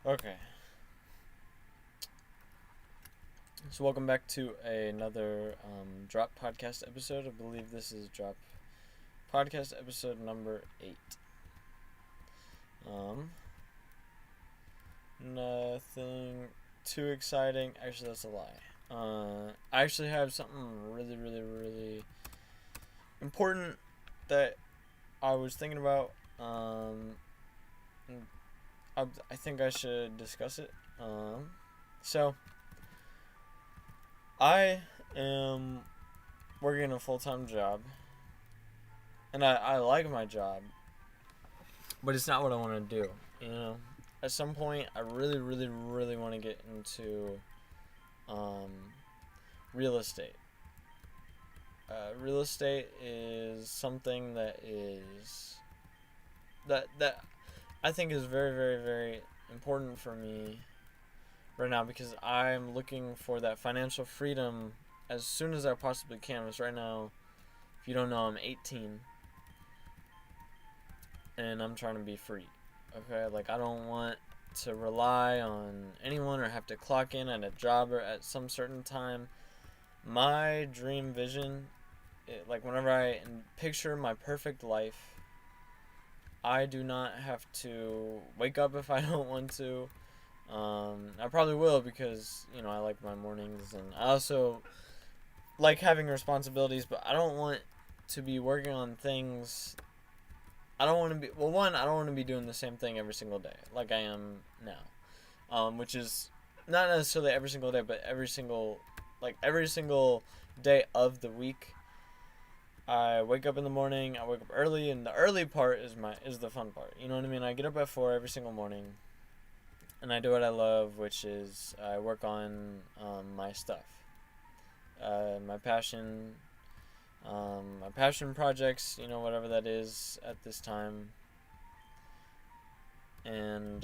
Okay. So welcome back to another Drop Podcast episode. I believe this is Drop Podcast episode number 8. Nothing too exciting. Actually, that's a lie. I actually have something really important that I was thinking about. I think I should discuss it. So I am working a full-time job, and I like my job, but it's not what I want to do. At some point, I really want to get into um, real estate. Real estate is something that I think is very important for me right now, because I'm looking for that financial freedom as soon as I possibly can. Because right now, if you don't know, I'm 18 and I'm trying to be free. Okay, like I don't want to rely on anyone or have to clock in at a job or at some certain time. My dream vision, like whenever I picture my perfect life, I do not have to wake up if I don't want to. I probably will, because I like my mornings, and I also like having responsibilities, but I don't want to be working on things. I don't want to be, well, one, I don't want to be doing the same thing every single day like I am now, which is not necessarily every single day, but every single day of the week. I wake up in the morning. I wake up early, and the early part is the fun part. You know what I mean? I get up at 4 every single morning, and I do what I love, which is I work on my stuff, my passion, my passion projects. Whatever that is at this time, and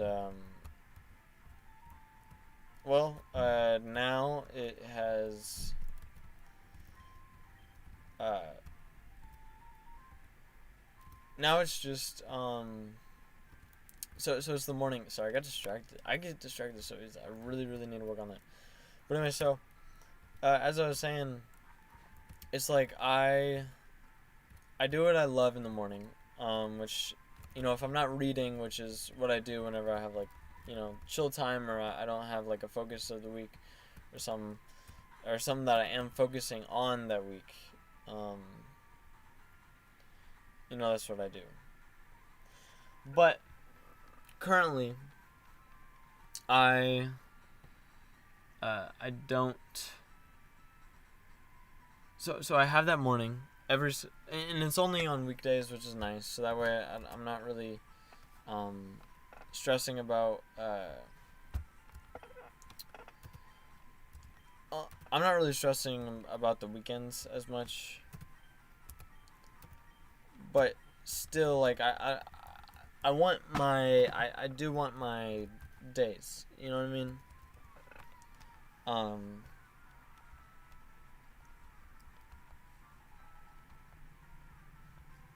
now it has. Now it's just so it's the morning. Sorry, I got distracted. I get distracted so easy. I really need to work on that. But anyway, so as I was saying, it's like I do what I love in the morning, which if I'm not reading, which is what I do whenever I have chill time, or I don't have like a focus of the week or something that I am focusing on that week. That's what I do. But currently, I don't. So I have that morning and it's only on weekdays, which is nice. So that way I'm not really stressing about. I'm not really stressing about the weekends as much. But still, like I want I do want my days. You know what I mean?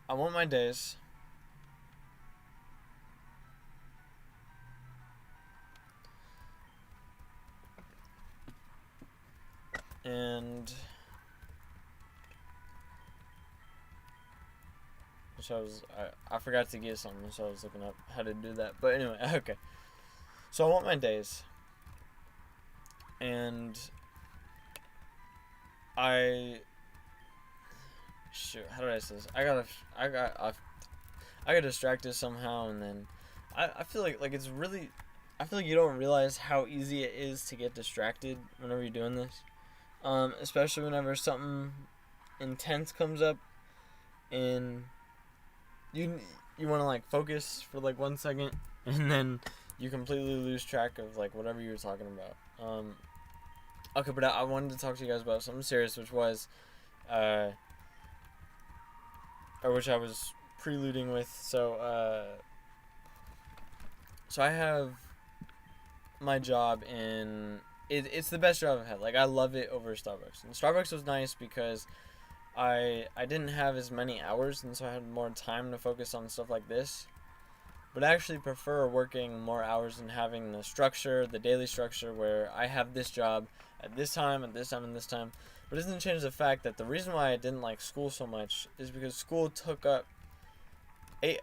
I want my days. And so I forgot to get something, so I was looking up how to do that. But anyway, okay. So I want my days. And how did I say this? I got distracted somehow, and then I feel like it's really, I feel like you don't realize how easy it is to get distracted whenever you're doing this. Especially whenever something intense comes up, and you want to like focus for like 1 second, and then you completely lose track of like whatever you were talking about. Okay, but I wanted to talk to you guys about something serious, which was, or which I was preluding with. So I have my job in. It's the best job I've had. Like, I love it over Starbucks. And Starbucks was nice because I didn't have as many hours, and so I had more time to focus on stuff like this. but I actually prefer working more hours and having the structure, the daily structure, where I have this job at this time, at this time, and this time. But it doesn't change the fact that the reason why I didn't like school so much is because school took up eight,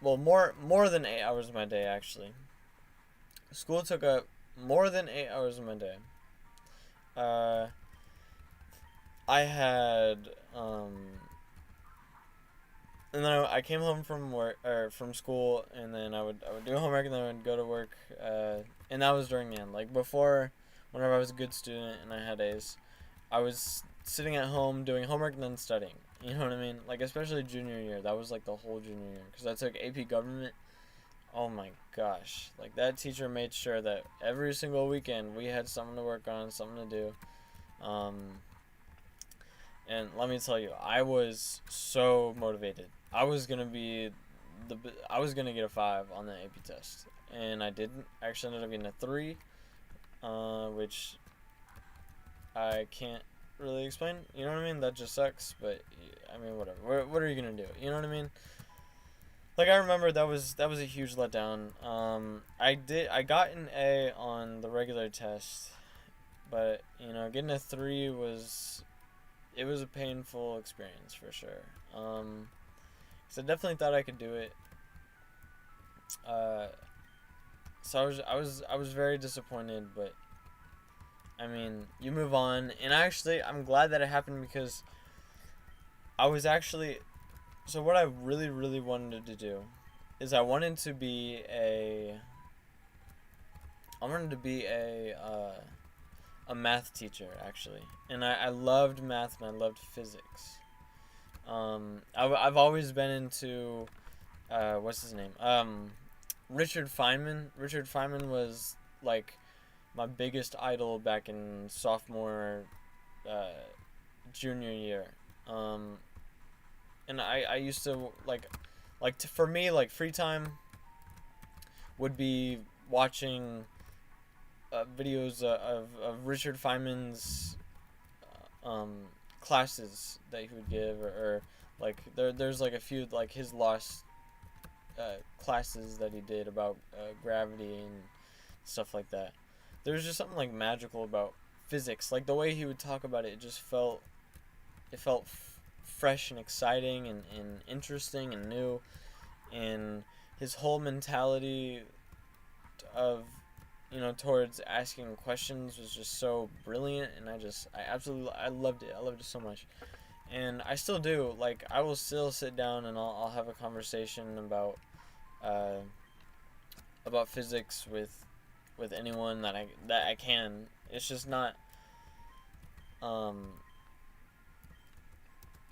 well, more than 8 hours of my day, actually. School took up more than 8 hours of my day. Uh, I had, and then I came home from work or from school, and then I would do homework, and then I would go to work. And that was during the end. Like before, whenever I was a good student and I had A's, I was sitting at home doing homework and then studying. You know what I mean? Like especially junior year, that was like the whole junior year because I took AP Government. Oh my gosh, like that teacher made sure that every single weekend we had something to work on, something to do. And let me tell you, I was so motivated. I was gonna be I was gonna get a 5 on the AP test, and I didn't. I actually ended up getting a 3, which I can't really explain. You know what I mean? That just sucks. But I mean, whatever. What are you gonna do? You know what I mean? Like I remember that was a huge letdown. I got an A on the regular test, but getting a 3 was a painful experience for sure. So I definitely thought I could do it. So I was very disappointed, but I mean, you move on, and I'm glad that it happened because I was actually, so what I really really wanted to do is I wanted to be a math teacher actually, and I loved math and I loved physics. I've always been into what's his name? Richard Feynman. Richard Feynman was like my biggest idol back in sophomore, uh, junior year. And I used to for me like free time would be watching videos of Richard Feynman's classes that he would give, or like there's like a few like his lost classes that he did about gravity and stuff like that. There was just something like magical about physics, like the way he would talk about it. It just felt fresh and exciting and interesting and new, and his whole mentality of towards asking questions was just so brilliant, and I loved it. I loved it so much, and I still do. Like I will still sit down and I'll have a conversation uh, about physics with anyone that I can. It's just not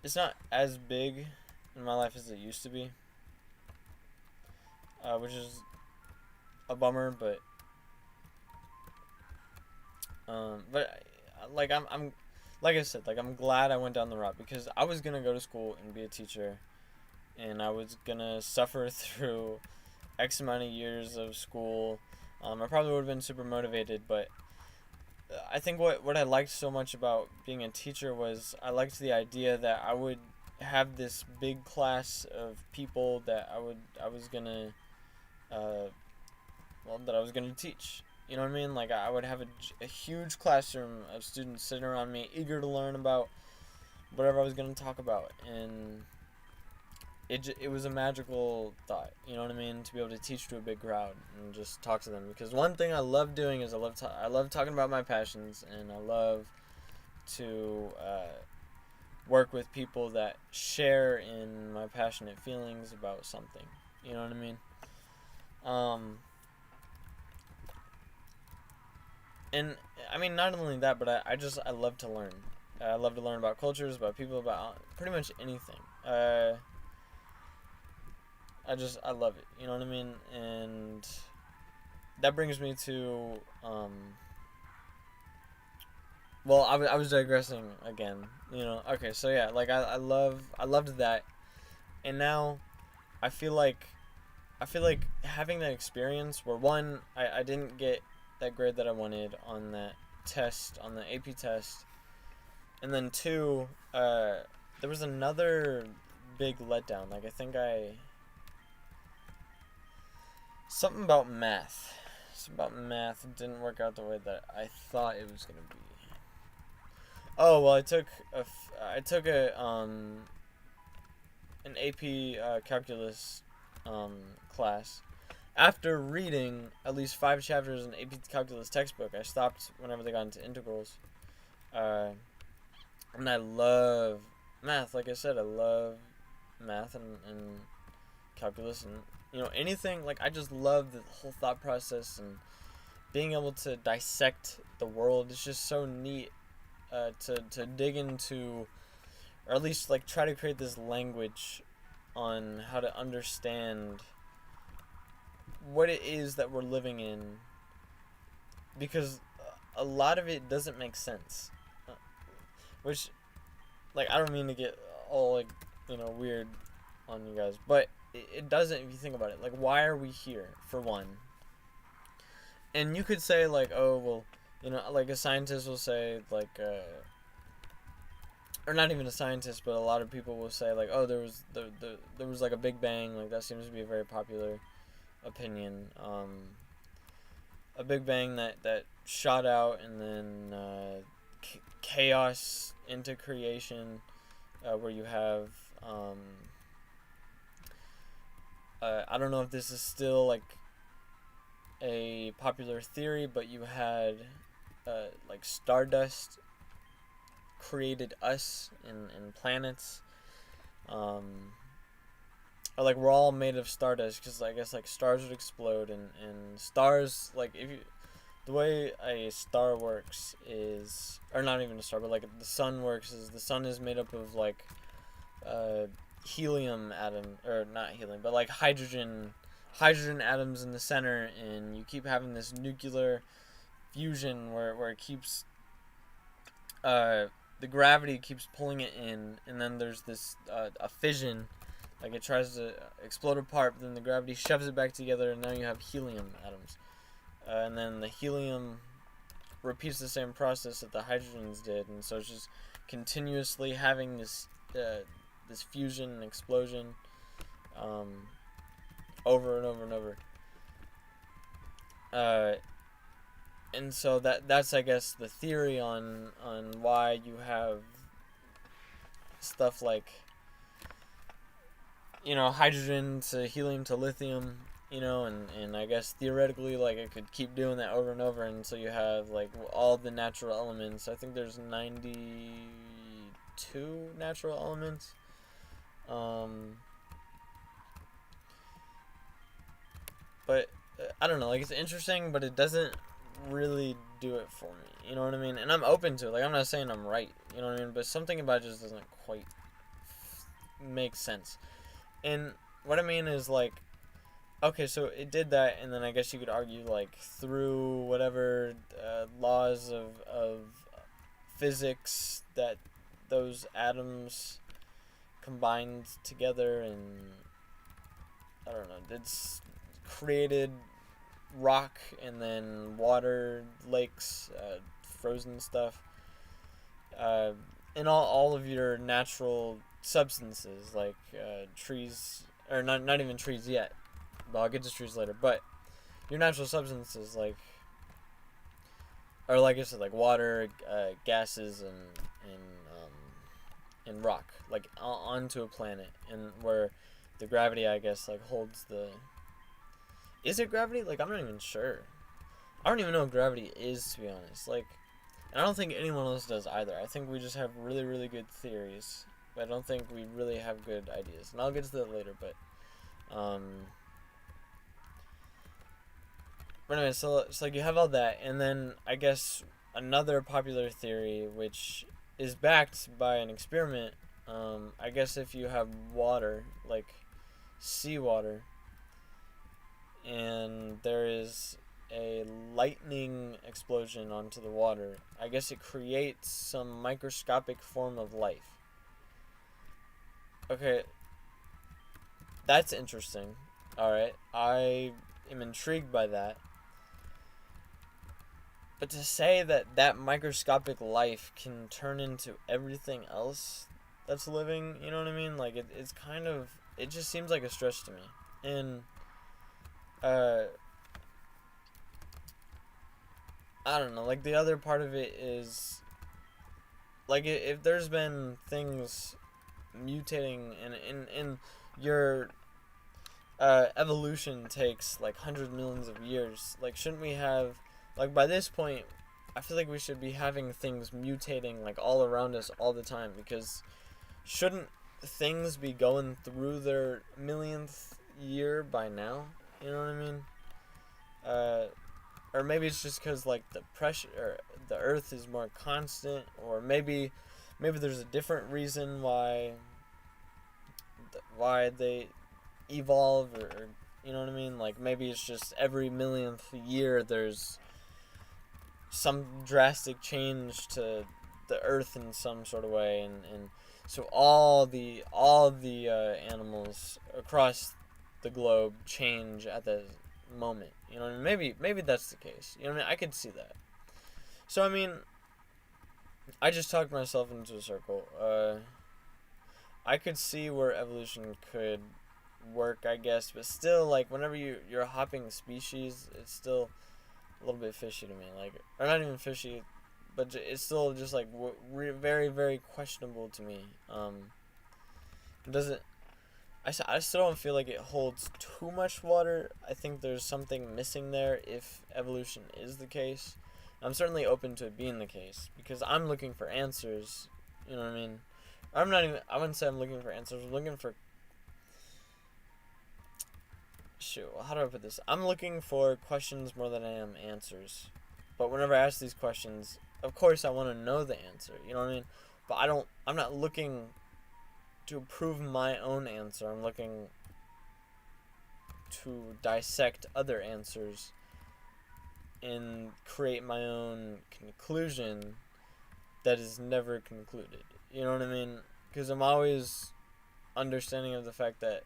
it's not as big in my life as it used to be, which is a bummer, but like I'm like I said, like I'm glad I went down the route because I was gonna go to school and be a teacher, and I was gonna suffer through X amount of years of school. I probably would have been super motivated, but I think what I liked so much about being a teacher was I liked the idea that I would have this big class of people that I was gonna that I was gonna teach. You know what I mean? Like I would have a huge classroom of students sitting around me, eager to learn about whatever I was gonna talk about, and it was a magical thought. You know what I mean? To be able to teach to a big crowd and just talk to them. Because one thing I love doing is I love talking about my passions, and I love to work with people that share in my passionate feelings about something. You know what I mean? And I mean, not only that, but I love to learn. I love to learn about cultures, about people, about pretty much anything. I love it. You know what I mean? And that brings me to well, I was digressing again. Okay, so yeah, like I loved that, and now I feel like having that experience where one, I didn't get that grade that I wanted on that test, on the AP test, and then two, there was another big letdown. Like I think something about math. Something about math didn't work out the way that I thought it was gonna be. Oh well, I took an AP calculus class. After reading at least 5 chapters in AP calculus textbook, I stopped whenever they got into integrals. And I love math. Like I said, I love math and calculus and anything. Like I just love the whole thought process and being able to dissect the world. It's just so neat to dig into, or at least like try to create this language on how to understand what it is that we're living in, because a lot of it doesn't make sense, which, like, I don't mean to get all like weird on you guys, but it doesn't if you think about it. Like, why are we here, for one? And you could say like, oh well, like a scientist will say like or not even a scientist, but a lot of people will say like, oh, there was like a Big Bang. Like that seems to be a very popular opinion. A Big Bang that shot out and then chaos into creation, where you have I don't know if this is still like a popular theory, but you had like stardust created us in planets, or like we're all made of stardust, because I guess like stars would explode and stars, like if you, the way a star works is, or not even a star, but like the sun works, is the sun is made up of like helium atom, or not helium, but like hydrogen atoms in the center, and you keep having this nuclear fusion where it keeps the gravity keeps pulling it in, and then there's this a fission, like it tries to explode apart, but then the gravity shoves it back together, and now you have helium atoms, and then the helium repeats the same process that the hydrogens did, and so it's just continuously having this this fusion and explosion over and over and over. And so that's I guess the theory on why you have stuff like hydrogen to helium to lithium, and I guess theoretically like it could keep doing that over and over until you have like all the natural elements. I think there's 92 natural elements. But I don't know, like it's interesting, but it doesn't really do it for me, you know what I mean? And I'm open to it, like I'm not saying I'm right, you know what I mean, but something about it just doesn't quite make sense. And what I mean is like, okay, so it did that, and then I guess you could argue like through whatever laws of physics that those atoms combined together, and I don't know, it's created rock and then water, lakes, frozen stuff, and all of your natural substances like trees, or not even trees yet, but I'll get to trees later, but your natural substances like, or like I said, like water, gases, and rock, like onto a planet, and where the gravity I guess like holds the, is it gravity? Like I'm not even sure. I don't even know what gravity is, to be honest. Like, and I don't think anyone else does either. I think we just have really, really good theories, but I don't think we really have good ideas. And I'll get to that later, but anyway, so it's like you have all that, and then I guess another popular theory, which is backed by an experiment, I guess if you have water, like seawater, and there is a lightning explosion onto the water, I guess it creates some microscopic form of life. Okay, that's interesting. Alright, I am intrigued by that. But to say that microscopic life can turn into everything else that's living, you know what I mean? Like, it's kind of, it just seems like a stretch to me. And I don't know, like, the other part of it is, like, if there's been things mutating in your evolution takes like hundreds of millions of years, like, shouldn't we have, like, by this point, I feel like we should be having things mutating like all around us all the time, because shouldn't things be going through their millionth year by now? You know what I mean? Or maybe it's just because, like, the pressure, or the Earth is more constant, or maybe there's a different reason why they evolve, or you know what I mean? Like, maybe it's just every millionth year there's some drastic change to the Earth in some sort of way, and so all the animals across the globe change at the moment. You know what I mean? Maybe that's the case. You know what I mean? I could see that. So I mean, I just talked myself into a circle. I could see where evolution could work, I guess, but still, like, whenever you're a hopping species, it's still a little bit fishy to me. Like, or not even fishy, but it's still just like very, very questionable to me. It doesn't. I still don't feel like it holds too much water. I think there's something missing there if evolution is the case. I'm certainly open to it being the case, because I'm looking for answers. You know what I mean? I wouldn't say I'm looking for answers. I'm looking for. Shoot, how do I put this? I'm looking for questions more than I am answers. But whenever I ask these questions, of course I want to know the answer. You know what I mean? But I'm not looking to prove my own answer. I'm looking to dissect other answers and create my own conclusion that is never concluded. You know what I mean? Because I'm always understanding of the fact that,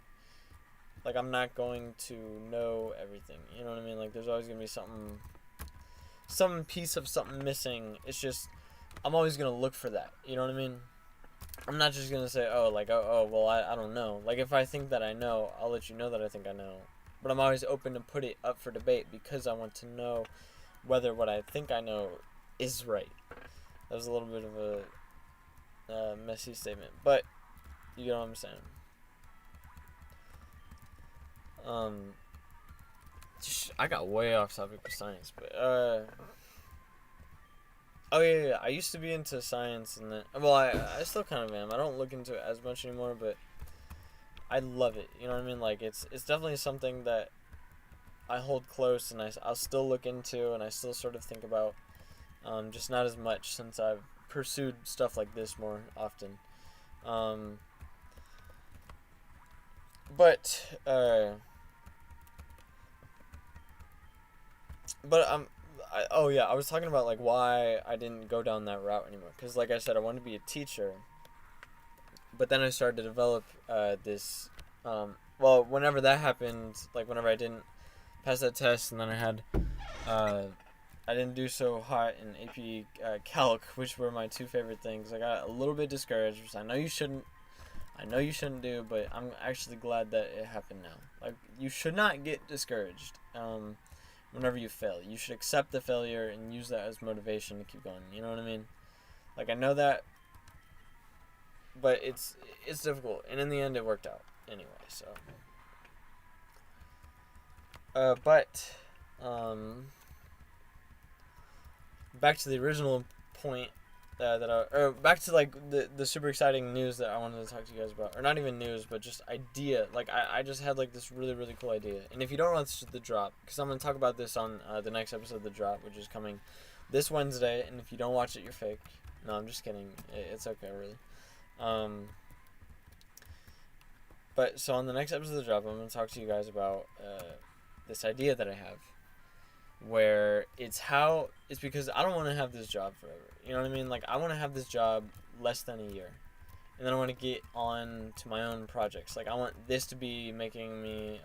like, I'm not going to know everything. You know what I mean? Like, there's always going to be some piece of something missing. It's just, I'm always going to look for that. You know what I mean? I'm not just going to say, well, I don't know. Like, if I think that I know, I'll let you know that I think I know. But I'm always open to put it up for debate, because I want to know whether what I think I know is right. That was a little bit of a messy statement, but you know what I'm saying. I got way off topic with science, but oh yeah, I used to be into science, and then, well, I still kind of am. I don't look into it as much anymore, but I love it. You know what I mean? Like, it's definitely something that I hold close, and I'll still look into, and I still sort of think about, just not as much since I've pursued stuff like this more often. I was talking about, like, why I didn't go down that route anymore. Because, like I said, I wanted to be a teacher. But then I started to develop this. Whenever that happened, like, whenever I didn't pass that test, and then I didn't do so hot in AP Calc, which were my two favorite things. I got a little bit discouraged, which I know you shouldn't do, but I'm actually glad that it happened now. Like, you should not get discouraged. Whenever you fail, you should accept the failure and use that as motivation to keep going. You know what I mean? Like, I know that, but it's difficult, and in the end, it worked out anyway. So, back to the original point back to, like, the super exciting news that I wanted to talk to you guys about, or not even news, but just idea. Like, I just had, like, this really, really cool idea, and if you don't watch The Drop, because I'm going to talk about this on the next episode of The Drop, which is coming this Wednesday, and if you don't watch it, you're fake. No, I'm just kidding. It's okay, really. But, so on the next episode of The Drop, I'm going to talk to you guys about this idea that I have, where it's because I don't want to have this job forever. You know what I mean? Like, I want to have this job less than a year, and then I want to get on to my own projects. Like, I want this to be making me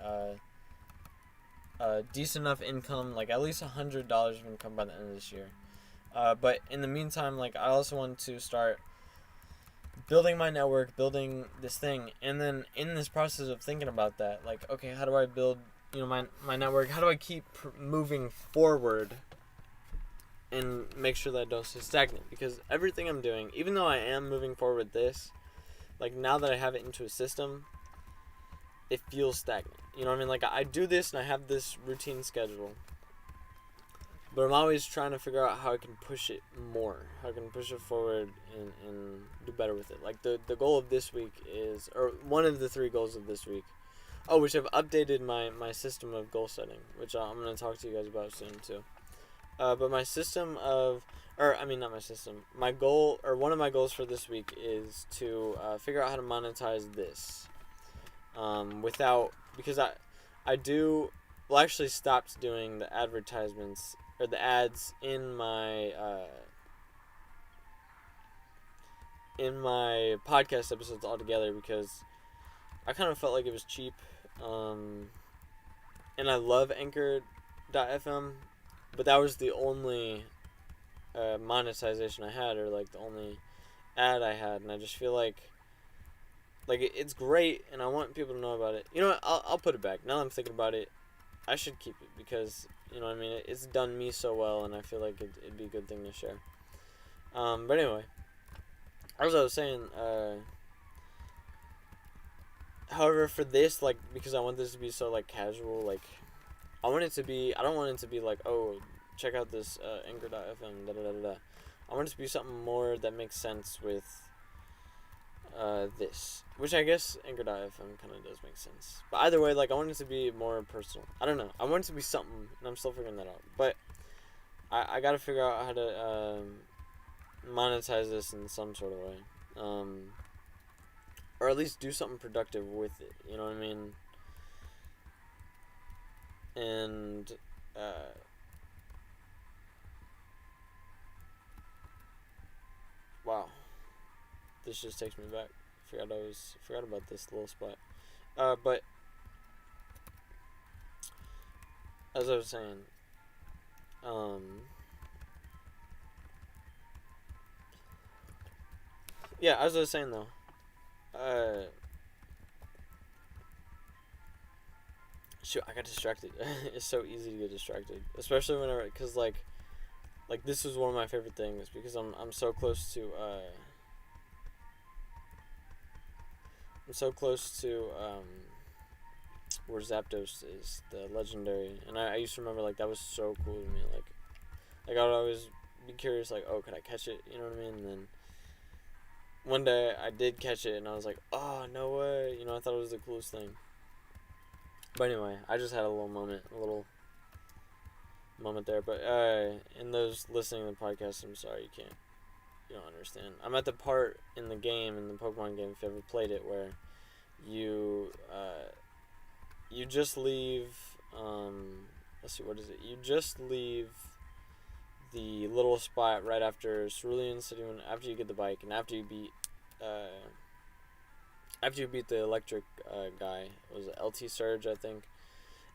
a decent enough income, like at least $100 of income by the end of this year. But in the meantime, like, I also want to start building my network, building this thing, and then in this process of thinking about that, like, okay, how do I build, my network? How do I keep moving forward and make sure that I don't stay stagnant, because everything I'm doing, even though I am moving forward with this, like, now that I have it into a system, it feels stagnant. You know what I mean? Like, I do this and I have this routine schedule, but I'm always trying to figure out how I can push it more, how I can push it forward and do better with it. Like, the goal of this week is, or one of the 3 goals of this week, which I've updated my system of goal setting, which I'm going to talk to you guys about soon too. But my system of, not my system, my goal, or one of my goals for this week is to figure out how to monetize this. Because I actually stopped doing the advertisements, or the ads in my podcast episodes altogether, because I kind of felt like it was cheap. And I love Anchor.fm, but that was the only monetization I had, or like the only ad I had, and I just feel like it's great, and I want people to know about it. You know what? I'll put it back. Now that I'm thinking about it, I should keep it, because, you know what I mean, it's done me so well, and I feel like it'd be a good thing to share. But anyway, as I was saying, however, for this, like, because I want this to be so, like, casual, like, I don't want it to be like, oh, check out this Anchor.fm, da-da-da-da-da. I want it to be something more that makes sense with this, which I guess Anchor.fm kind of does make sense. But either way, like, I want it to be more personal. I don't know. I want it to be something, and I'm still figuring that out. But I got to figure out how to monetize this in some sort of way. Or at least do something productive with it. You know what I mean? And wow, this just takes me back. Forgot about this little spot. But as I was saying, as I was saying though, shoot, I got distracted. It's so easy to get distracted, especially whenever, cause like this is one of my favorite things, because I'm so close to where Zapdos is, the legendary, and I used to remember, like, that was so cool to me, like I would always be curious, like, oh, could I catch it, you know what I mean? And then one day I did catch it, and I was like, oh, no way, you know, I thought it was the coolest thing. But anyway, I just had a little moment there, but in those listening to the podcast, I'm sorry, you don't understand. I'm at the part in the game, in the Pokemon game, if you ever played it, where you just leave, let's see, what is it? You just leave the little spot right after Cerulean City, after you get the bike, and after you beat the electric guy. It was LT Surge, I think.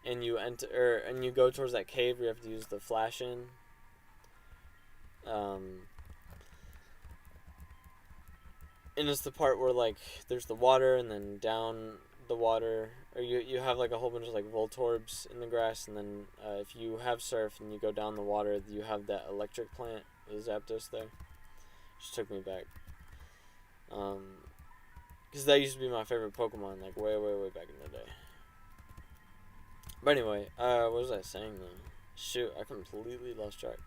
And you you go towards that cave where you have to use the flash in. And it's the part where, like, there's the water, and then down the water, or you have, like, a whole bunch of, like, Voltorbs in the grass, and then if you have Surf and you go down the water, you have that electric plant with Zapdos there. Just took me back. Because that used to be my favorite Pokemon, like, way, way, way back in the day. But anyway, what was I saying, though? Shoot, I completely lost track.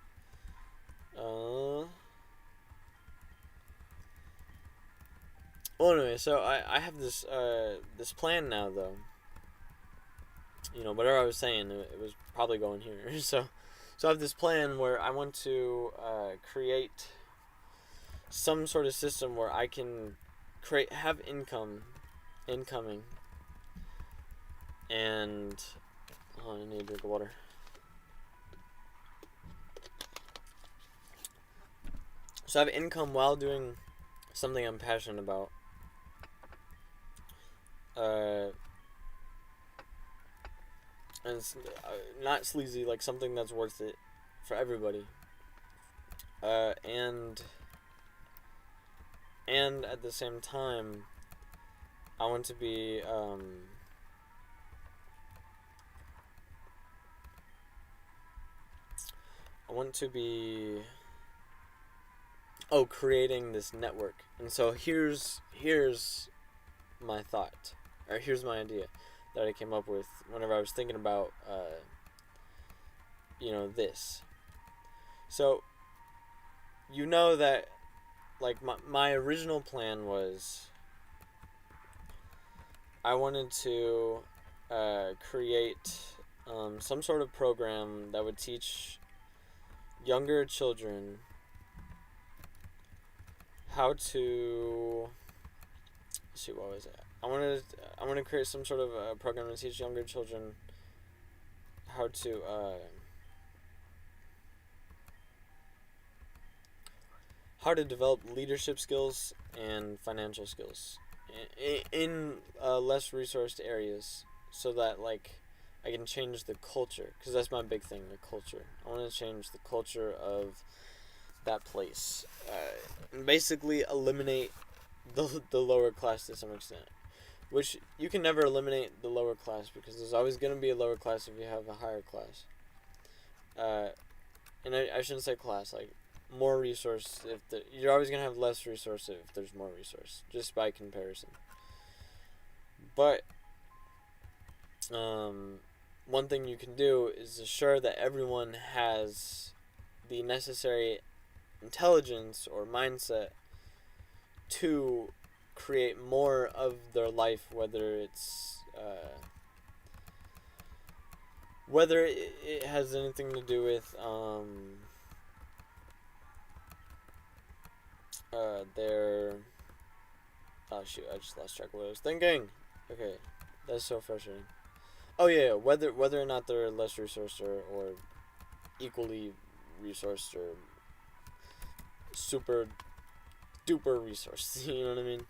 Well, anyway, so I have this this plan now, though. You know, whatever I was saying, it was probably going here. So I have this plan where I want to create some sort of system where I can have incoming, and I need a drink of water. So I have income while doing something I'm passionate about. And it's not sleazy, like something that's worth it for everybody. And at the same time, I want to be I want to be creating this network. And so here's my thought, or here's my idea that I came up with whenever I was thinking about this. So that like my original plan was I wanted to create some sort of program that would teach younger children how to see, what was it? I wanted to create some sort of program to teach younger children how to develop leadership skills and financial skills in less resourced areas, so that like I can change the culture, because that's my big thing, the culture. I want to change the culture of that place, and basically eliminate the lower class to some extent, which you can never eliminate the lower class, because there's always going to be a lower class if you have a higher class. And I shouldn't say class, like more resource. You're always going to have less resource if there's more resource, just by comparison. But one thing you can do is assure that everyone has the necessary intelligence or mindset to create more of their life, whether it has anything to do with their, oh shoot, I just lost track of what I was thinking. Okay, that's so frustrating. Oh yeah, whether or not they're less resourced or equally resourced or super duper resourced, you know what I mean?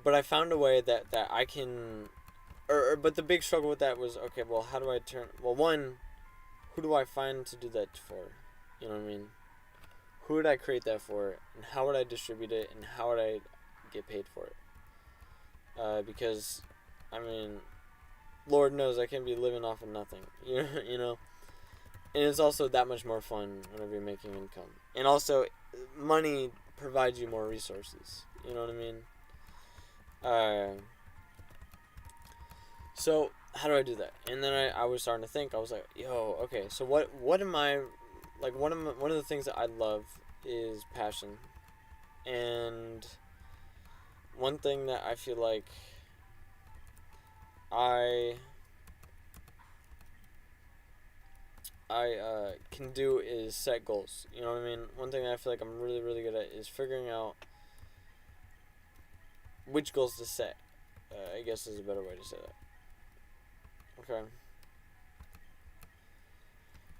But I found a way that I can, but the big struggle with that was, okay, well, how do I one, who do I find to do that for? You know what I mean? Who would I create that for, and how would I distribute it, and how would I get paid for it? Because, I mean, Lord knows I can't be living off of nothing, you know? And it's also that much more fun whenever you're making income. And also, money provides you more resources, you know what I mean? So, how do I do that? And then I was starting to think, I was like, yo, okay, so what am I, like, one of the things that I love is passion. And one thing that I feel like I can do is set goals. You know what I mean? One thing that I feel like I'm really, really good at is figuring out which goals to set. I guess is a better way to say that. Okay.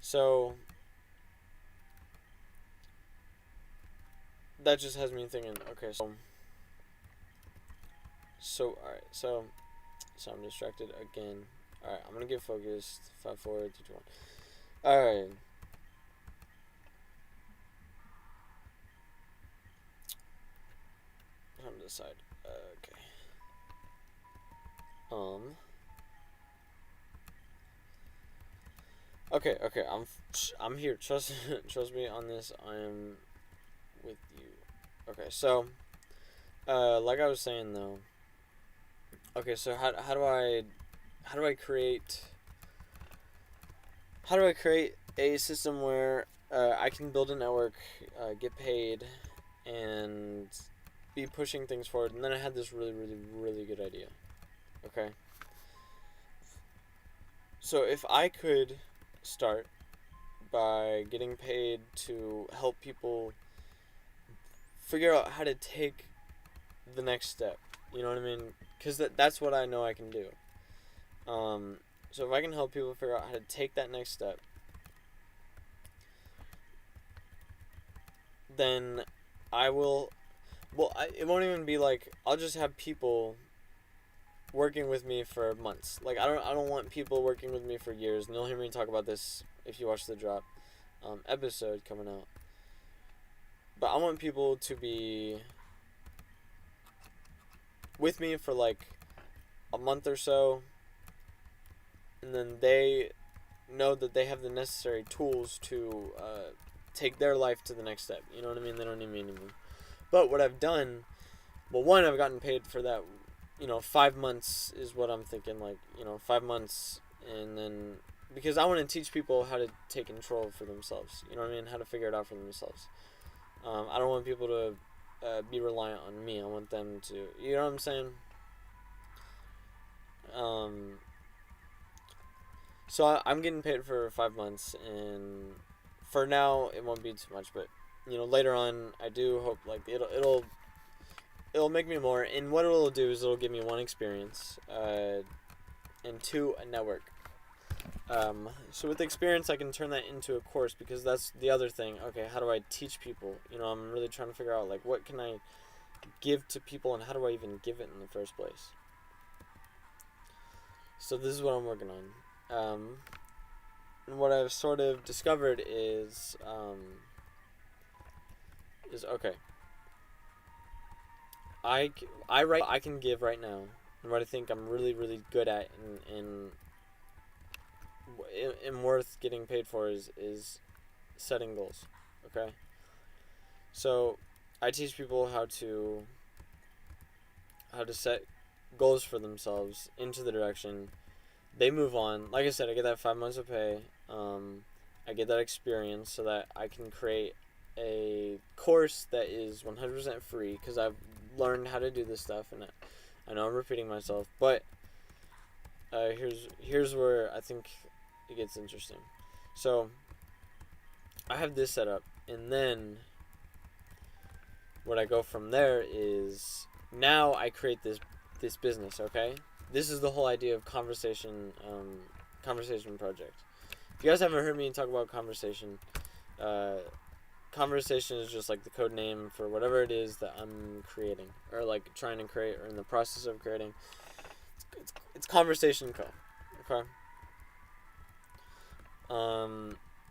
So that just has me thinking, okay, so alright, so I'm distracted again. Alright, I'm gonna get focused. 5, 4, 3, 2, 1. Alright. Time to decide. Okay. Okay, I'm here. Trust me on this. I am with you. Okay, so like I was saying though. Okay, so how do I create a system where I can build a network, get paid, and be pushing things forward? And then I had this really, really, really good idea. Okay. So if I could start by getting paid to help people figure out how to take the next step, you know what I mean? Because that's what I know I can do. So if I can help people figure out how to take that next step, then I will. Well, it won't even be like I'll just have people working with me for months. Like I don't want people working with me for years. And you'll hear me talk about this if you watch the Drop episode coming out. But I want people to be with me for like a month or so, and and then they know that they have the necessary tools to take their life to the next step. You know what I mean? They don't need me anymore. But what I've done, well, one, I've gotten paid for that. 5 months is what I'm thinking. 5 months, and then because I want to teach people how to take control for themselves. You know what I mean? How to figure it out for themselves. I don't want people to be reliant on me. I want them to. You know what I'm saying? So I'm getting paid for 5 months, and for now it won't be too much, but later on I do hope it'll make me more. And what it'll do is it'll give me one, experience, and two, a network. So with experience I can turn that into a course, because that's the other thing. Okay, how do I teach people? I'm really trying to figure out what can I give to people, and how do I even give it in the first place? So this is what I'm working on. And what I've sort of discovered is okay. I can give right now, and what I think I'm really, really good at and worth getting paid for is setting goals. Okay. So I teach people how to set goals for themselves into the direction they move on. Like I said, I get that 5 months of pay. I get that experience so that I can create a course that is 100% free, because I've learned how to do this stuff, and I know I'm repeating myself, but here's where I think it gets interesting. So I have this set up, and then what I go from there is, now I create this business. Okay, this is the whole idea of conversation project. If you guys haven't heard me talk about conversation, conversation is just like the code name for whatever it is that I'm creating, or trying to create, or in the process of creating. It's Conversation Co. Okay.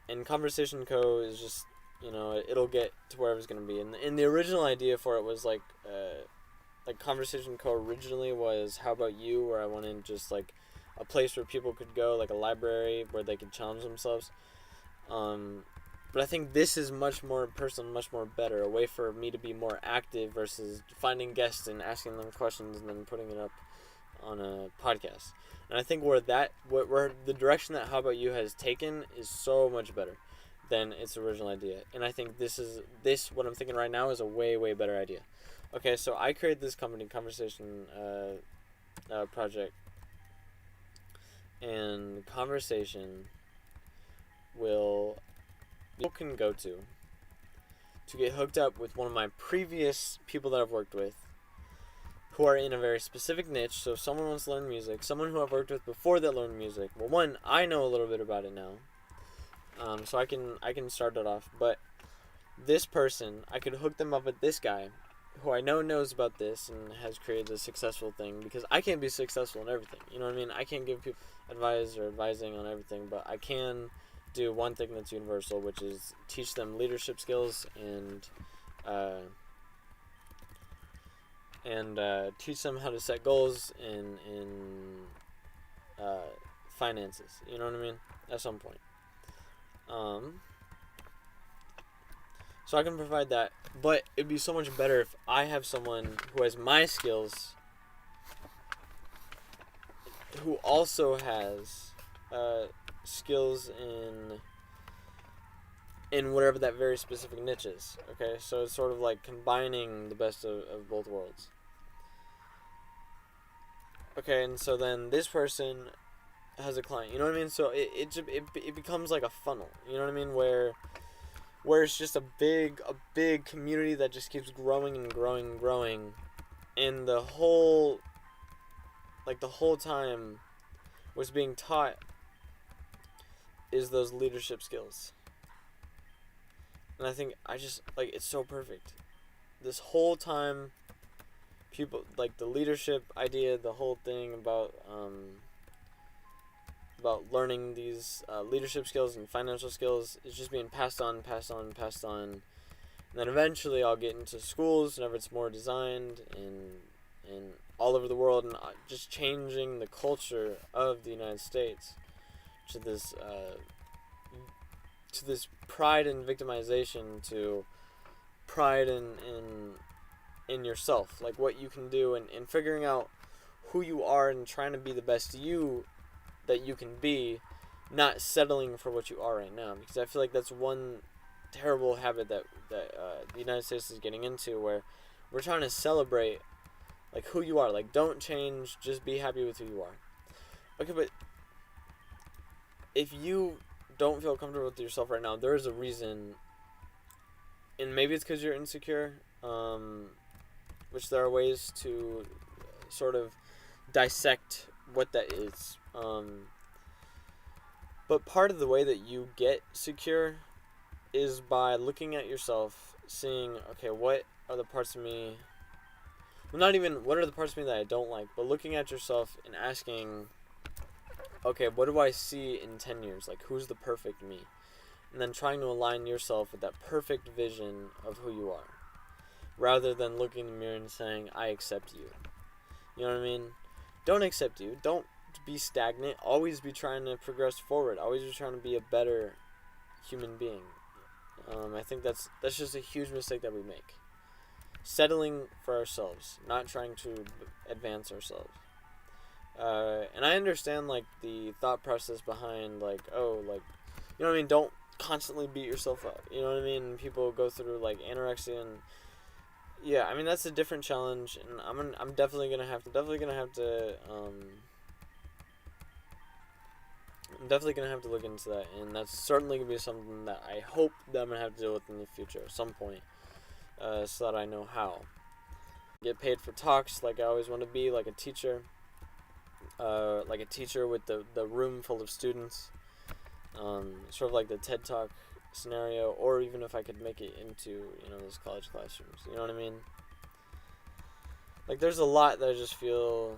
And Conversation Co. is just, it'll get to wherever it's gonna be. And the original idea for it was like Conversation Co. originally was How About You, where I wanted just a place where people could go, like a library where they could challenge themselves. But I think this is much more personal, much more better, a way for me to be more active versus finding guests and asking them questions and then putting it up on a podcast. And I think where the direction that How About You has taken is so much better than its original idea. And I think what I'm thinking right now is a way, way better idea. Okay, so I created this company, Conversation project, and Conversation people can go to get hooked up with one of my previous people that I've worked with, who are in a very specific niche. So if someone wants to learn music, someone who I've worked with before that learned music, well, one, I know a little bit about it now, so I can start it off. But this person, I could hook them up with this guy who I know knows about this and has created a successful thing, because I can't be successful in everything. You know what I mean? I can't give people advice or advising on everything, but I can do one thing that's universal, which is teach them leadership skills and teach them how to set goals in finances. You know what I mean? At some point. So I can provide that, but it'd be so much better if I have someone who has my skills, who also has skills in whatever that very specific niche is. Okay, so it's sort of like combining the best of both worlds. Okay, and so then this person has a client. You know what I mean? So it becomes like a funnel. You know what I mean? Where it's just a big community that just keeps growing and growing and growing, and the whole time what's being taught is those leadership skills. And I think it's so perfect. This whole time, people, the leadership idea, the whole thing about learning these leadership skills and financial skills is just being passed on. And then eventually I'll get into schools whenever it's more designed and all over the world, and just changing the culture of the United States to this pride in victimization, to pride in yourself, like what you can do, and figuring out who you are and trying to be the best you that you can be, not settling for what you are right now. Because I feel like that's one terrible habit that the United States is getting into, where we're trying to celebrate like who you are. Like, don't change, just be happy with who you are. Okay, but if you don't feel comfortable with yourself right now, there is a reason, and maybe it's because you're insecure, which there are ways to sort of dissect what that is. But part of the way that you get secure is by looking at yourself, seeing, okay, what are the parts of me, well, not even what are the parts of me that I don't like, but looking at yourself and asking, okay, what do I see in 10 years? Like, who's the perfect me? And then trying to align yourself with that perfect vision of who you are, rather than looking in the mirror and saying, I accept you. You know what I mean? Don't accept you. Don't be stagnant. Always be trying to progress forward. Always be trying to be a better human being. I think that's just a huge mistake that we make. Settling for ourselves, not trying to advance ourselves. And I understand, like, the thought process behind, like, oh, like, you know what I mean? Don't constantly beat yourself up. You know what I mean? People go through, like, anorexia, and yeah, I mean, that's a different challenge, and I'm definitely gonna have to I'm definitely gonna have to look into that, and that's certainly gonna be something that I hope that I'm gonna have to deal with in the future at some point, so that I know how. Get paid for talks, like I always want to be, like a teacher with the room full of students, sort of like the TED Talk scenario, or even if I could make it into, you know, those college classrooms, you know what I mean? Like, there's a lot that I just feel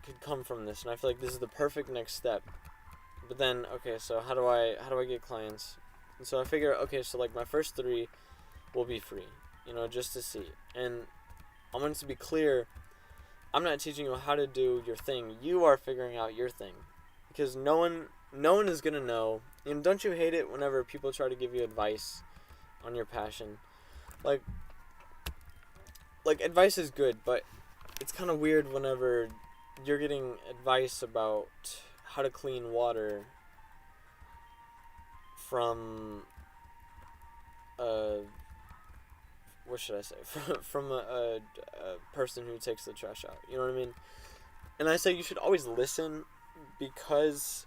could come from this, and I feel like this is the perfect next step. But then, okay, so how do I get clients? And so I figure, okay, so like my first 3 will be free, you know, just to see. And I want it to be clear, I'm not teaching you how to do your thing. You are figuring out your thing, because no one is gonna know. You know, don't you hate it whenever people try to give you advice on your passion? Like advice is good, but it's kind of weird whenever you're getting advice about how to clean water from what should I say? From a person who takes the trash out. You know what I mean? And I say you should always listen, because,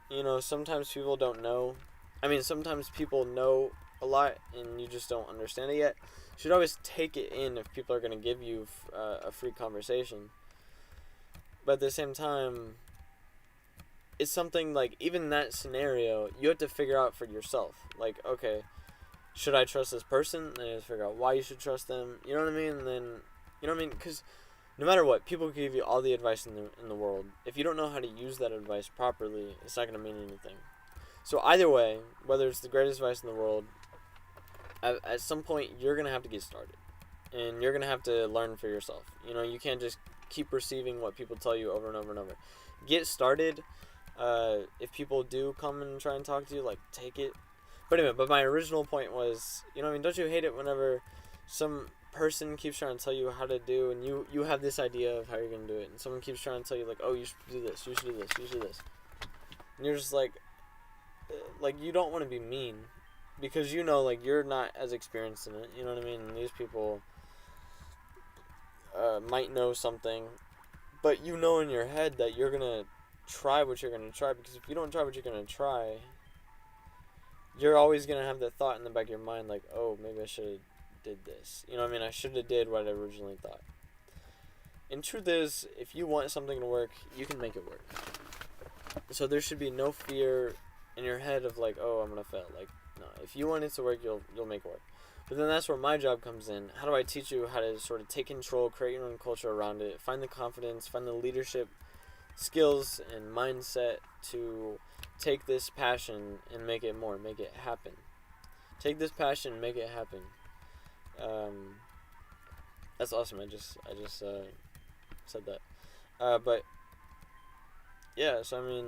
you know, sometimes people don't know. I mean, sometimes people know a lot and you just don't understand it yet. You should always take it in if people are going to give you a free conversation. But at the same time, it's something like, even in that scenario, you have to figure out for yourself. Like, okay, should I trust this person? And you have to figure out why you should trust them. You know what I mean? And then, you know what I mean? Because no matter what, people can give you all the advice in the world. If you don't know how to use that advice properly, it's not going to mean anything. So either way, whether it's the greatest advice in the world, at some point you're going to have to get started. And you're going to have to learn for yourself. You know, you can't just keep receiving what people tell you over and over and over. Get started. If people do come and try and talk to you, like, take it. But anyway, my original point was, you know what I mean, don't you hate it whenever some person keeps trying to tell you how to do, and you have this idea of how you're going to do it, and someone keeps trying to tell you, like, oh, you should do this, you should do this, you should do this. And you're just like, you don't want to be mean, because you know, like, you're not as experienced in it, you know what I mean? And these people might know something, but you know in your head that you're going to try what you're going to try, because if you don't try what you're going to try, you're always going to have that thought in the back of your mind, like, oh, maybe I should have did this. You know what I mean? I should have did what I originally thought. And truth is, if you want something to work, you can make it work. So there should be no fear in your head of, like, oh, I'm going to fail. Like, no. If you want it to work, you'll make it work. But then that's where my job comes in. How do I teach you how to sort of take control, create your own culture around it, find the confidence, find the leadership skills and mindset to take this passion and make it more, make it happen. Take this passion and make it happen. That's awesome. I just said that. But yeah, so I mean,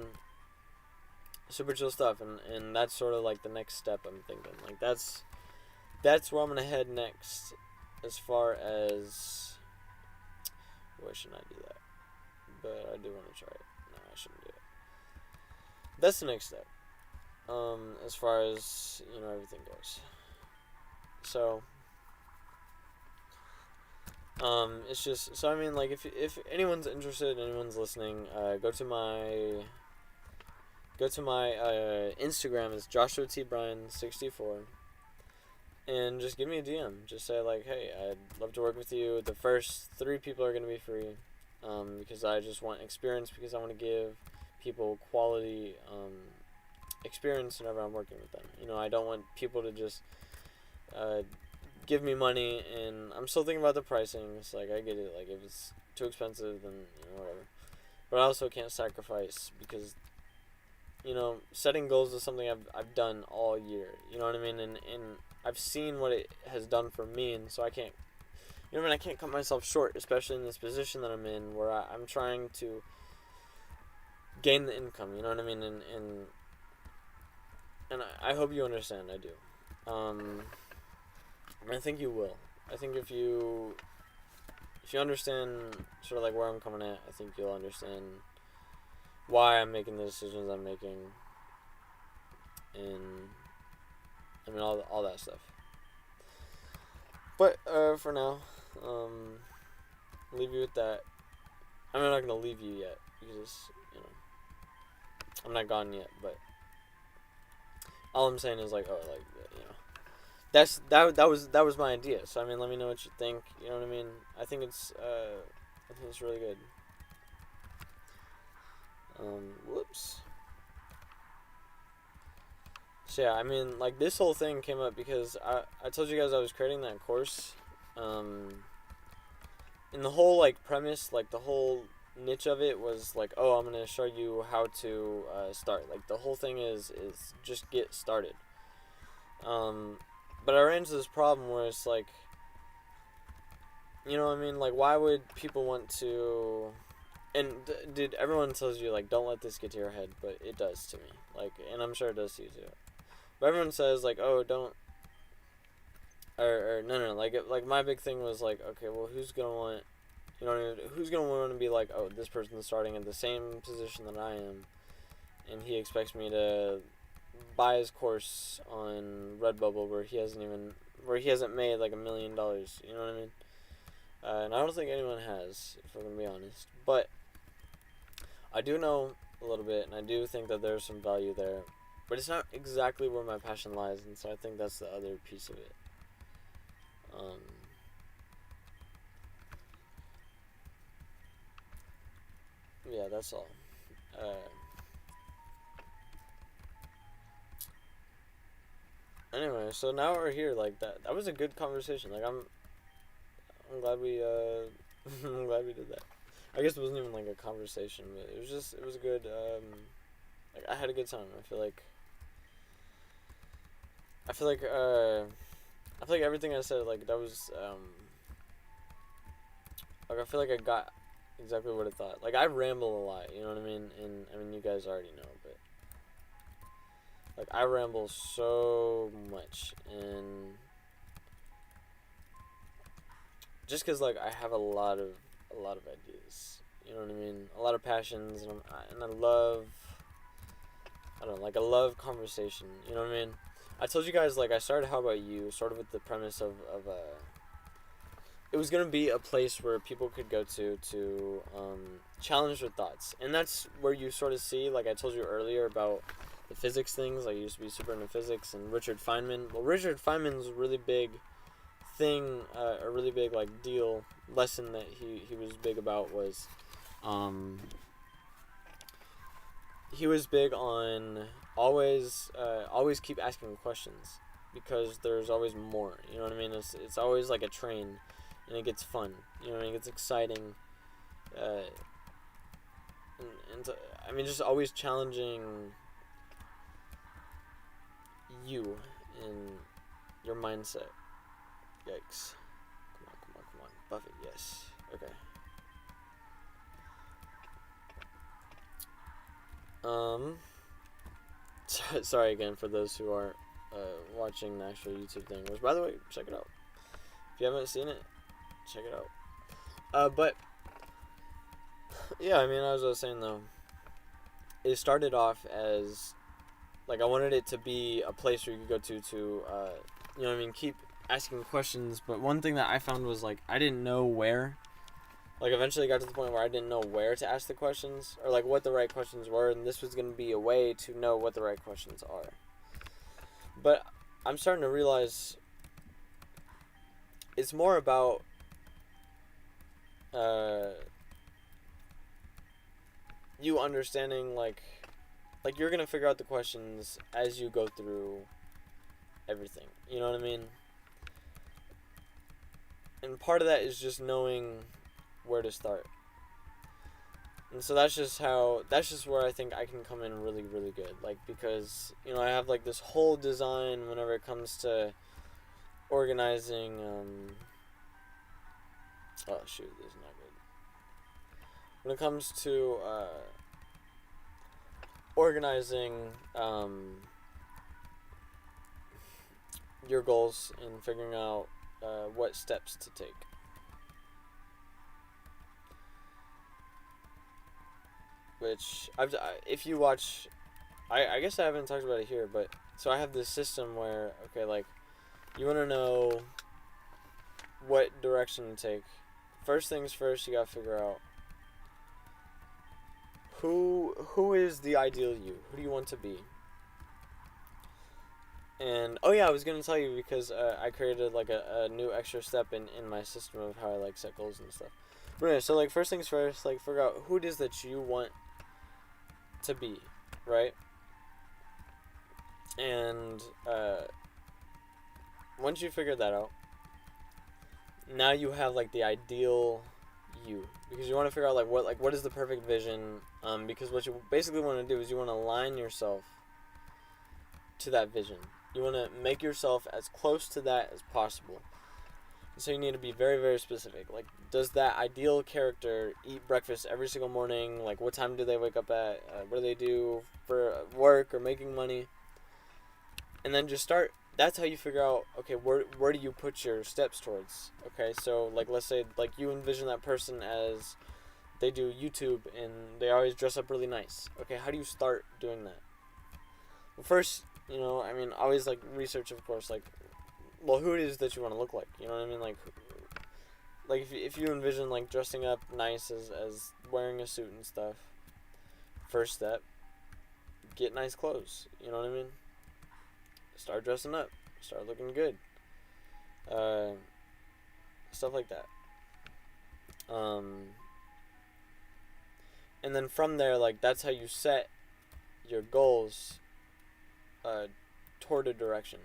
super chill stuff, and that's sort of like the next step I'm thinking. Like that's where I'm gonna head next, as far as. Oh, I should not do that, but I do want to try it. No, I shouldn't do it. That's the next step. As far as everything goes. So. It's just so I mean like if anyone's interested, anyone's listening, go to my Instagram. It's Joshua T Bryan 64, and just give me a DM. Just say like, hey, I'd love to work with you. The first 3 people are gonna be free, because I just want experience, because I want to give people quality experience whenever I'm working with them. I don't want people to just give me money, and I'm still thinking about the pricing. It's like, I get it, like if it's too expensive, then whatever. But I also can't sacrifice, because setting goals is something I've done all year. You know what I mean? And I've seen what it has done for me, and so I can't I can't cut myself short, especially in this position that I'm in, where I'm trying to gain the income. You know what I mean? And I hope you understand. I do. I think you will. I think if you understand sort of like where I'm coming at, I think you'll understand why I'm making the decisions I'm making, and I mean all that stuff. But for now, leave you with that. I'm not gonna leave you yet, because I'm not gone yet. But all I'm saying is like, that was my idea. So I mean, let me know what you think. You know what I mean? I think it's really good. Whoops. So yeah, I mean, like this whole thing came up because I told you guys I was creating that course. And the whole like premise, like the whole niche of it was like, oh, I'm gonna show you how to start. Like the whole thing is just get started. But I ran into this problem where it's like, you know what I mean? Like, why would people want to? And dude, everyone tells you like, don't let this get to your head, but it does to me. Like, and I'm sure it does to you too. But everyone says like, oh, don't. Or no. Like my big thing was like, okay, well, who's gonna want? You know what I mean? Who's gonna want to be like, oh, this person's starting at the same position that I am, and he expects me to buy his course on Redbubble where he hasn't made like $1 million. You know what I mean? And I don't think anyone has, if I'm gonna be honest. But I do know a little bit, and I do think that there's some value there. But it's not exactly where my passion lies, and so I think that's the other piece of it. Yeah, that's all. Anyway, so now we're here. Like that was a good conversation. Like I'm glad we I'm glad we did that. I guess it wasn't even like a conversation, but it was a good like I had a good time. I feel like everything I said, like that was like I feel like I got exactly what I thought. Like I ramble a lot, you know what I mean? And I mean you guys already know, but like I ramble so much, and just cuz like I have a lot of ideas. You know what I mean? A lot of passions, and I love I love conversation. You know what I mean? I told you guys like I started How About You sort of with the premise of it was going to be a place where people could go to challenge their thoughts. And that's where you sort of see, like I told you earlier about the physics things. I used to be super into physics, and Richard Feynman. Well, Richard Feynman's really big thing, a really big like lesson that he was big about was he was big on always keep asking questions, because there's always more. You know what I mean? It's always like a train, and it gets fun. You know what I mean? It gets exciting. I mean, just always challenging you in your mindset. Yikes. Come on. Buffett, yes. Okay. Sorry again for those who are watching the actual YouTube thing. Which, by the way, check it out. If you haven't seen it, check it out. But yeah, I mean, as I was saying though, it started off as like I wanted it to be a place where you could go to you know what I mean, keep asking questions. But one thing that I found was like I didn't know where. Like eventually got to the point where I didn't know where to ask the questions or like what the right questions were, and this was going to be a way to know what the right questions are. But I'm starting to realize it's more about you understanding like you're going to figure out the questions as you go through everything. You know what I mean? And part of that is just knowing where to start. And so that's just where I think I can come in really, really good. Like, because, you know, I have like this whole design whenever it comes to organizing, oh shoot, this is not good. When it comes to, organizing, your goals and figuring out, what steps to take. Which if you watch, I guess I haven't talked about it here, but so I have this system where, okay, like you want to know what direction to take. First things first, you gotta figure out who is the ideal you. Who do you want to be? And oh yeah, I was gonna tell you because I created like a new extra step in my system of how I like set goals and stuff. But anyway, so like first things first, like figure out who it is that you want to be, right? And once you figure that out, now you have like the ideal you, because you want to figure out like what is the perfect vision, because what you basically want to do is you want to align yourself to that vision. You want to make yourself as close to that as possible. So you need to be very, very specific. Like, does that ideal character eat breakfast every single morning? Like, what time do they wake up at? What do they do for work or making money? And then just start. That's how you figure out, okay, where do you put your steps towards? Okay, so, like, let's say, like, you envision that person as they do YouTube and they always dress up really nice. Okay, how do you start doing that? Well, first, you know, I mean, always, like, research, of course, like, well, who it is that you want to look like, you know what I mean? Like if you envision, like, dressing up nice as wearing a suit and stuff, first step, get nice clothes, you know what I mean? Start dressing up, start looking good, stuff like that. And then from there, like, that's how you set your goals, toward a direction.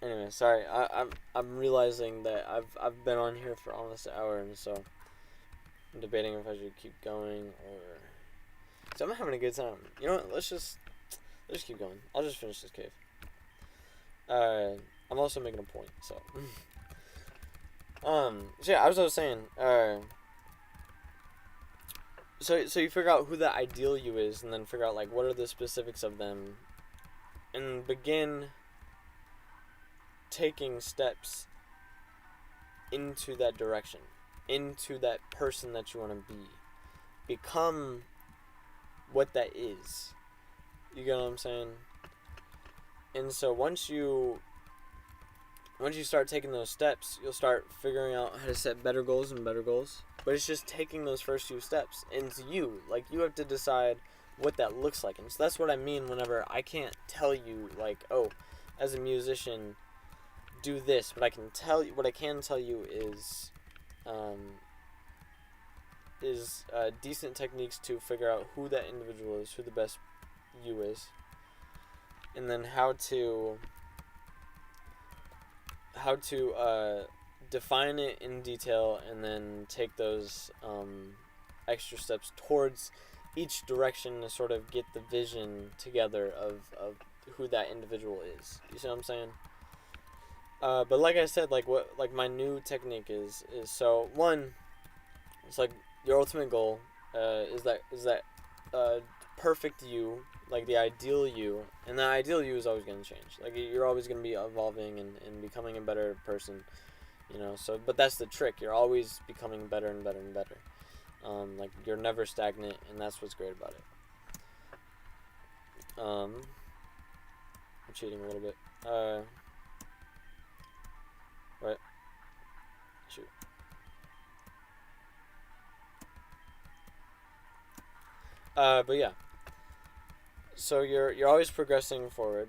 Anyway, sorry. I'm realizing that I've been on here for almost an hour, and so I'm debating if I should keep going or. So I'm having a good time. You know what? Let's just keep going. I'll just finish this cave. I'm also making a point. So. So yeah, as I was saying. So you figure out who the ideal you is, and then figure out like what are the specifics of them. And begin taking steps into that direction, into that person that you want to be. Become what that is. You get what I'm saying? And so once you start taking those steps, you'll start figuring out how to set better goals and better goals. But it's just taking those first few steps into you. Like, you have to decide what that looks like. And so that's what I mean whenever I can't tell you, like, oh, as a musician, do this. But what I can tell you is decent techniques to figure out who that individual is, who the best you is, and then how to define it in detail, and then take those extra steps towards each direction to sort of get the vision together of who that individual is. You see what I'm saying? But like I said, like my new technique is so one, it's like your ultimate goal is that perfect you, like the ideal you, and the ideal you is always going to change. Like, you're always going to be evolving and becoming a better person, so, but that's the trick. You're always becoming better and better and better. Like, you're never stagnant, and that's what's great about it. I'm cheating a little bit. Right. Shoot. But yeah. So you're always progressing forward.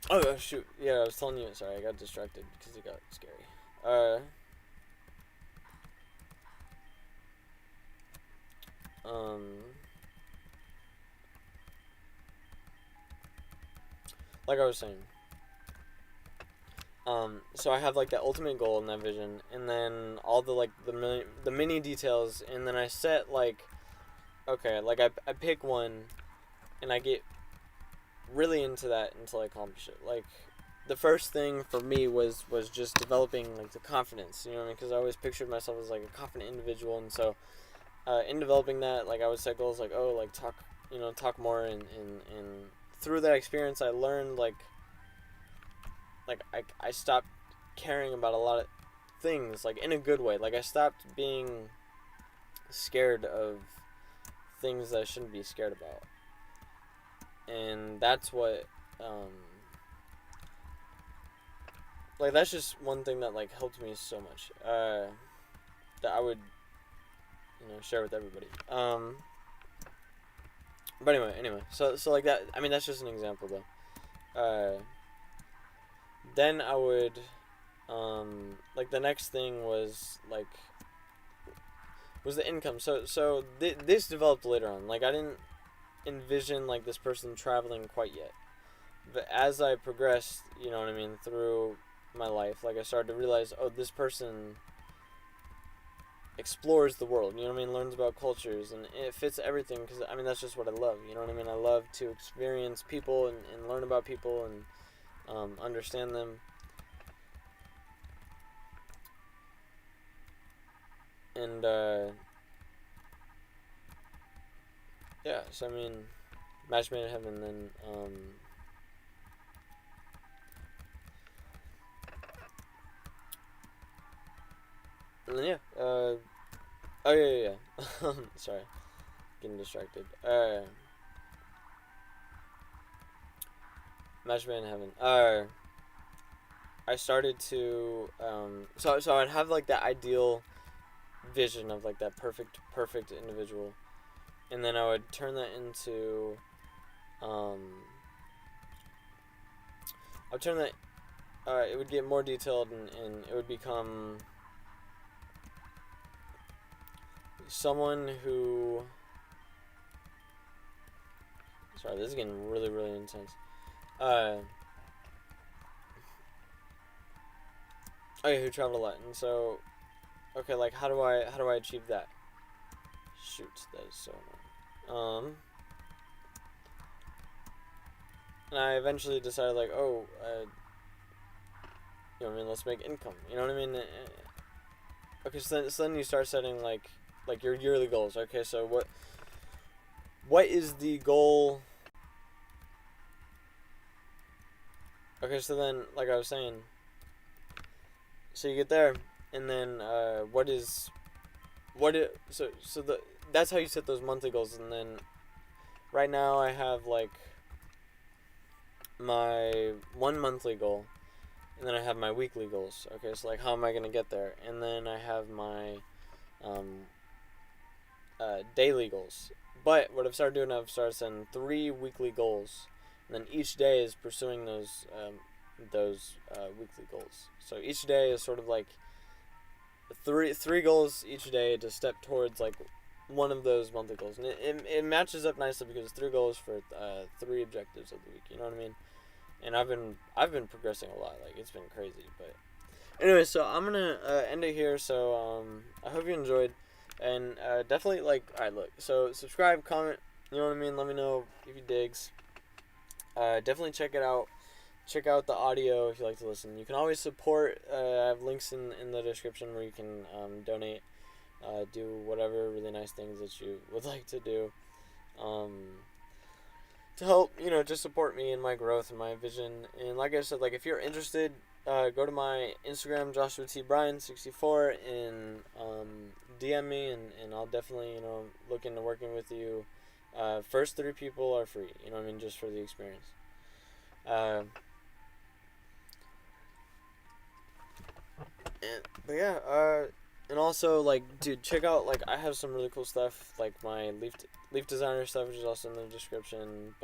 Oh shoot! Yeah, I was telling you. Sorry, I got distracted because it got scary. Like I was saying. So I have like that ultimate goal in that vision, and then all the like the mini details, and then I set like, okay, like I pick one, and I get really into that until I accomplish it. Like, the first thing for me was just developing like the confidence, you know what I mean? Because I always pictured myself as like a confident individual, and so in developing that, like I would set goals like, oh, like talk more, and through that experience I learned like I stopped caring about a lot of things, like in a good way. Like, I stopped being scared of things that I shouldn't be scared about, and that's what like that's just one thing that like helped me so much, that I would share with everybody. But anyway, so like that. I mean, that's just an example though. Then I would, like, the next thing was the income. So this developed later on. Like, I didn't envision like this person traveling quite yet, but as I progressed, you know what I mean, through my life, like, I started to realize, oh, this person explores the world, you know what I mean, learns about cultures, and it fits everything, because I mean that's just what I love, you know what I mean. I love to experience people and learn about people and understand them. And yeah, so I mean, match made in heaven. Then and then yeah, oh yeah. Sorry, getting distracted. Match made in heaven. I started to so I'd have like that ideal vision of like that perfect individual, and then I would turn that into I'd turn that it would get more detailed, and it would become someone who, sorry, this is getting really really intense. Okay, who traveled a lot, and so, okay, like, how do I achieve that? Shoot, that is so annoying. And I eventually decided, like, oh, you know what I mean, let's make income, you know what I mean? Okay, so then you start setting, like your yearly goals. Okay, so what is the goal? Okay, so then, like I was saying, so you get there, and then that's how you set those monthly goals. And then right now I have like my one monthly goal, and then I have my weekly goals. Okay, so like, how am I gonna get there? And then I have my daily goals. But what I've started doing, I've started setting 3 weekly goals, and then each day is pursuing those weekly goals. So each day is sort of like three goals each day to step towards like one of those monthly goals, and it matches up nicely because it's 3 goals for 3 objectives of the week. You know what I mean? And I've been progressing a lot. Like, it's been crazy. But anyway, so I'm gonna end it here. So I hope you enjoyed, and definitely, like, alright, look. So subscribe, comment. You know what I mean? Let me know if you digs. Definitely check it out. Check out the audio if you like to listen. You can always support. I have links in the description where you can donate. do whatever really nice things that you would like to do, to help, just support me in my growth and my vision. And like I said, like, if you're interested, go to my Instagram, Joshua T. Bryan 64, and DM me, and I'll definitely, look into working with you. First 3 people are free, just for the experience. But yeah, and also, like, dude, check out, like, I have some really cool stuff, like my Leaf Designer stuff, which is also in the description.